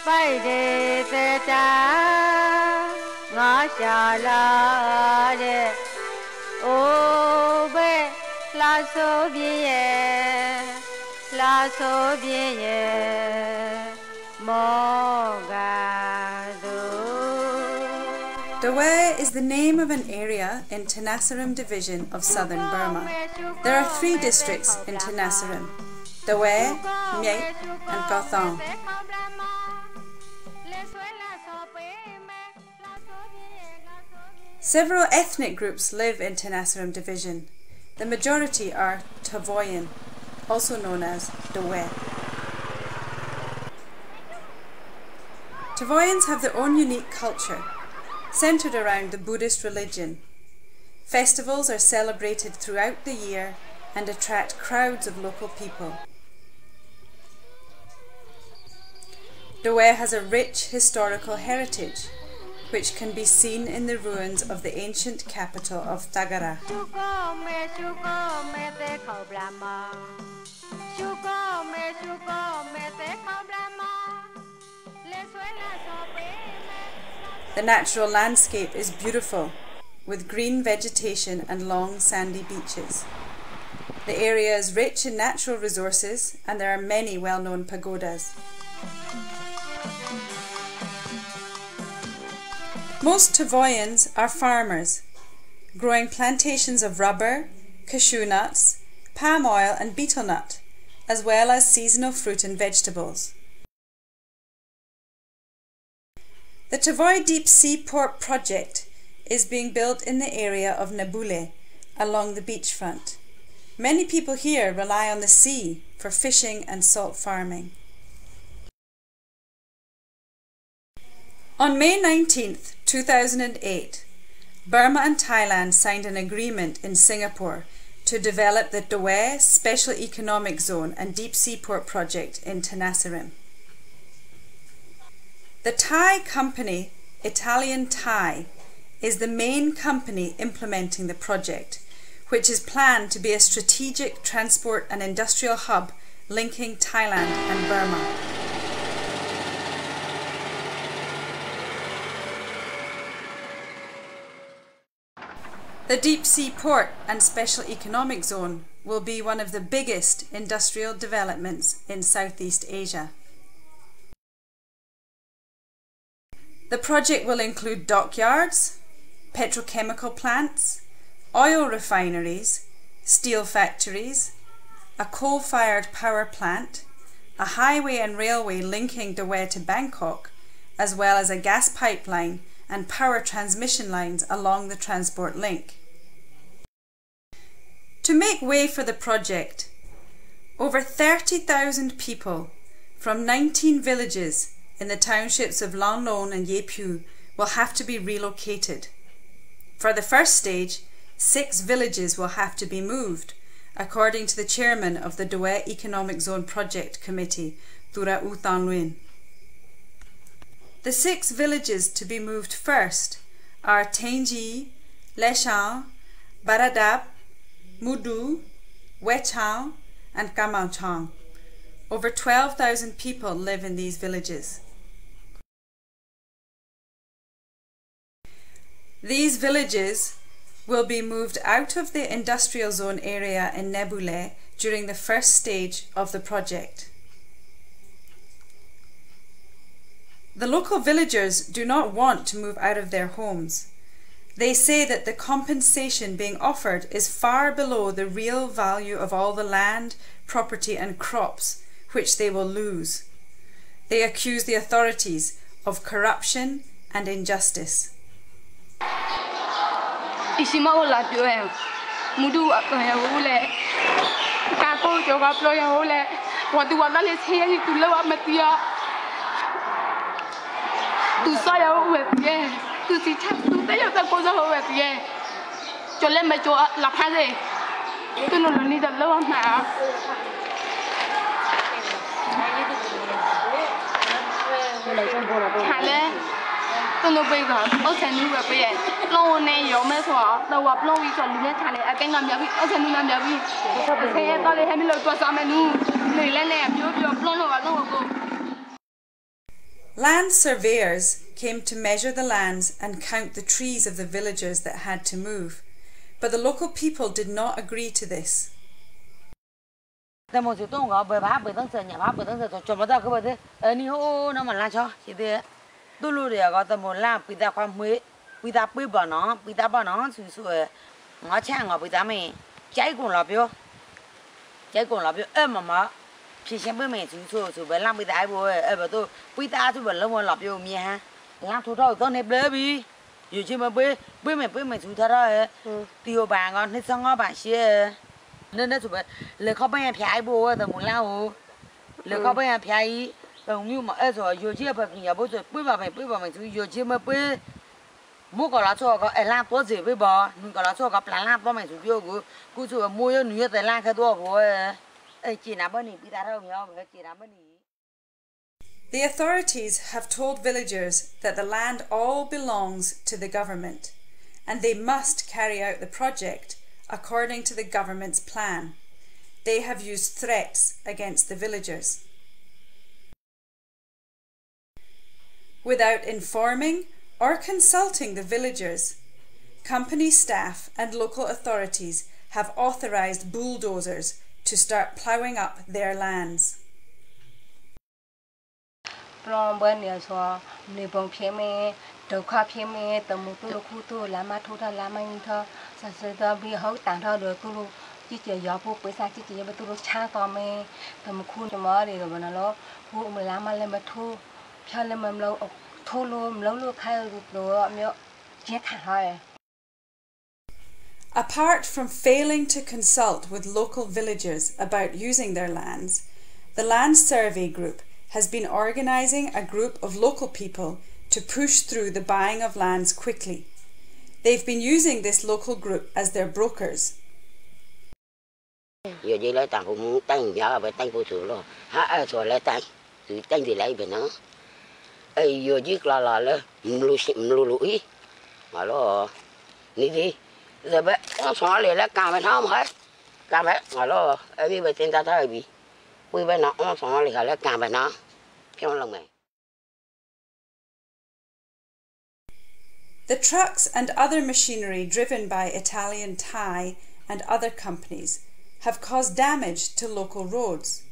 Pai de ta ngõ cha la de ô bê la số bien mo ga do. Dawei is the name of an area in Tenasserim division of southern Burma. There are 3 districts in Tenasserim: Dawei, Myait and Kauthong. Several ethnic groups live in Tenasserim division. The majority are Tavoyan, also known as Dawei. Tavoyans have their own unique culture, centered around the Buddhist religion. Festivals are celebrated throughout the year and attract crowds of local people. Dawei has a rich historical heritage, which can be seen in the ruins of the ancient capital of Tagara. The natural landscape is beautiful, with green vegetation and long sandy beaches. The area is rich in natural resources and there are many well-known pagodas. Most Tavoyans are farmers, growing plantations of rubber, cashew nuts, palm oil and betel nut, as well as seasonal fruit and vegetables. The Tavoy Deep Sea Port project is being built in the area of Nabule, along the beachfront. Many people here rely on the sea for fishing and salt farming. On May 19, 2008, Burma and Thailand signed an agreement in Singapore to develop the Dawei Special Economic Zone and Deep Sea Port project in Tenasserim. The Thai company, Italian Thai, is the main company implementing the project, which is planned to be a strategic transport and industrial hub linking Thailand and Burma. The Deep Sea Port and Special Economic Zone will be one of the biggest industrial developments in Southeast Asia. The project will include dockyards, petrochemical plants, oil refineries, steel factories, a coal-fired power plant, a highway and railway linking Dawei to Bangkok, as well as a gas pipeline and power transmission lines along the transport link. To make way for the project, over 30,000 people from 19 villages in the townships of Lan Lon and Yepyu will have to be relocated. For the first stage, 6 villages will have to be moved, according to the chairman of the Dawei Economic Zone Project Committee, Tura U Tan Nguyen. The 6 villages to be moved first are Tenji, Leshan, Baradap, Mudu, Wechang and Kamauchang. Over 12,000 people live in these villages. These villages will be moved out of the industrial zone area in Nebule during the first stage of the project. The local villagers do not want to move out of their homes. They say that the compensation being offered is far below the real value of all the land, property and crops which they will lose. They accuse the authorities of corruption and injustice. Land surveyors came to measure the lands and count the trees of the villagers that had to move, but the local people did not agree to this. The authorities have told villagers that the land all belongs to the government and they must carry out the project according to the government's plan. They have used threats against the villagers. Without informing or consulting the villagers, company staff and local authorities have authorised bulldozers to start ploughing up their lands. Apart from failing to consult with local villagers about using their lands, the Land Survey Group has been organising a group of local people to push through the buying of lands quickly. They've been using this local group as their brokers. The trucks and other machinery driven by Italian, Thai and other companies have caused damage to local roads.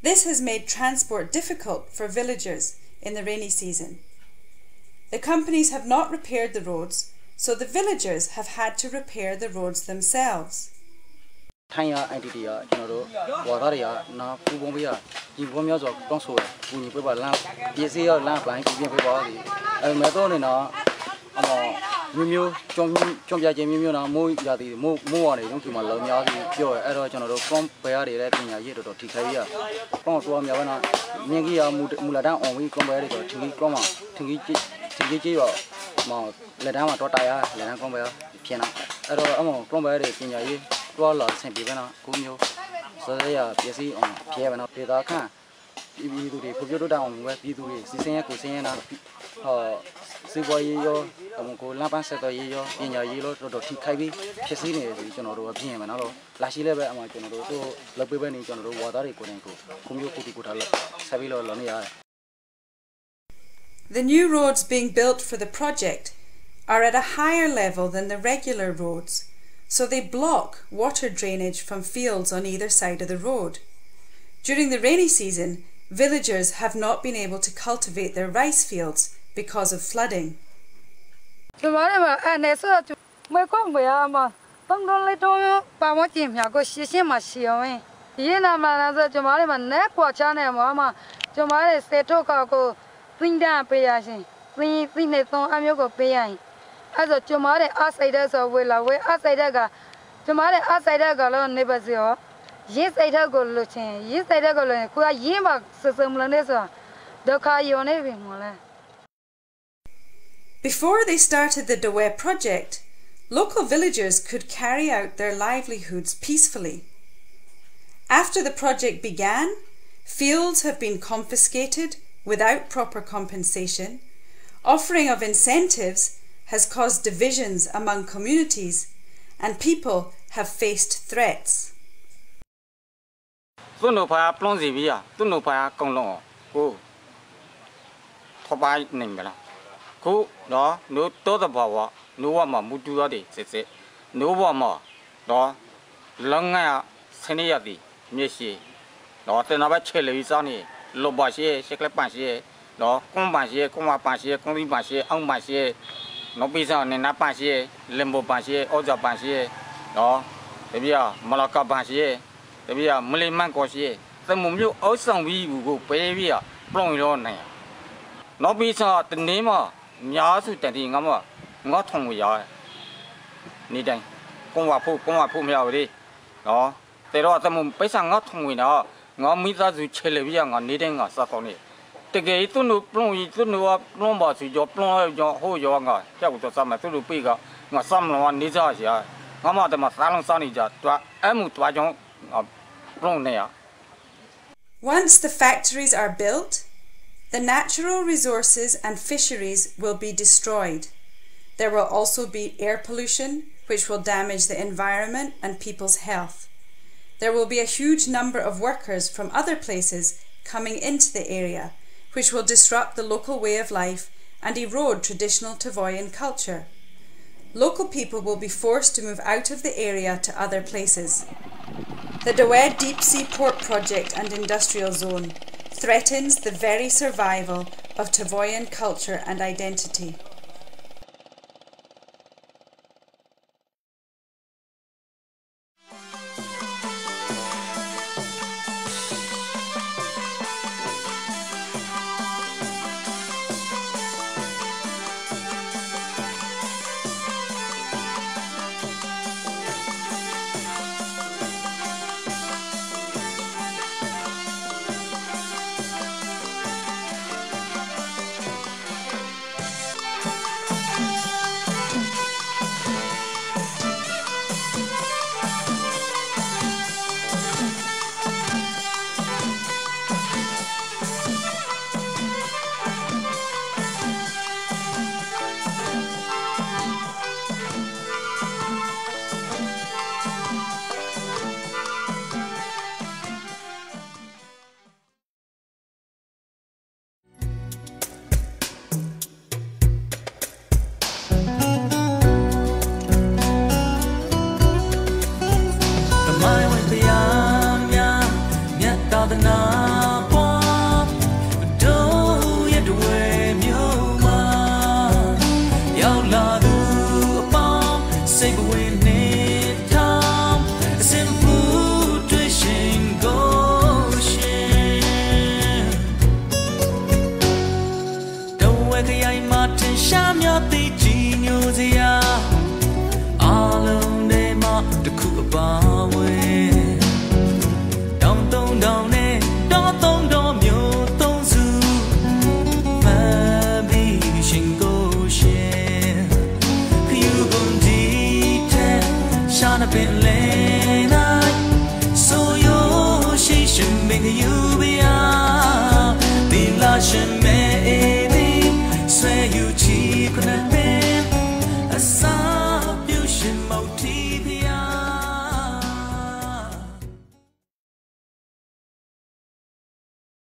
This has made transport difficult for villagers in the rainy season. The companies have not repaired the roads, so the villagers have had to repair the roads themselves. The new roads being built for the project are at a higher level than the regular roads, so they block water drainage from fields on either side of the road. During the rainy season, villagers have not been able to cultivate their rice fields because of flooding. Before they started the Dawei project, local villagers could carry out their livelihoods peacefully. After the project began, fields have been confiscated without proper compensation. Offering of incentives has caused divisions among communities, and people have faced threats. top by Nimela. Cool, no to the power, no one more Mutuadi, says no one more, no Longa Seniadi, Messi, no another chili is on it, Lobashi, Sheklepanshi, no Combashi, Comapashi, Comibashi, Umbashi, no Bizon and Napashi, Limbo Bashi, Oza Bashi, no, the Via, Malaka Bashi, the Via, Muliman Koshi, the Mumu also we will go pay via, blowing on there. No Bizon, the name of Yasu Tending, not home we are. Needing. Công hòa phụ mèo đi đó thế đó ta muốn bây giờ ngót thông người đó ngó mi ra rồi chơi bây giờ ngó ní đây ngó sao con này thế cái tôi nu plong bảo sự cho plong cho hỗ trợ ngó chắc cũng sao mà tôi nu bây giờ ngó xăm nó ní ra gì à ngó mà tôi mà sao long sao ní giờ tôi em muốn tôi cho plong này à. Once the factories are built, the natural resources and fisheries will be destroyed. There will also be air pollution, which will damage the environment and people's health. There will be a huge number of workers from other places coming into the area, which will disrupt the local way of life and erode traditional Tavoyan culture. Local people will be forced to move out of the area to other places. The Dawei Deep Sea Port Project and Industrial Zone threatens the very survival of Tavoyan culture and identity. Swear you cheap and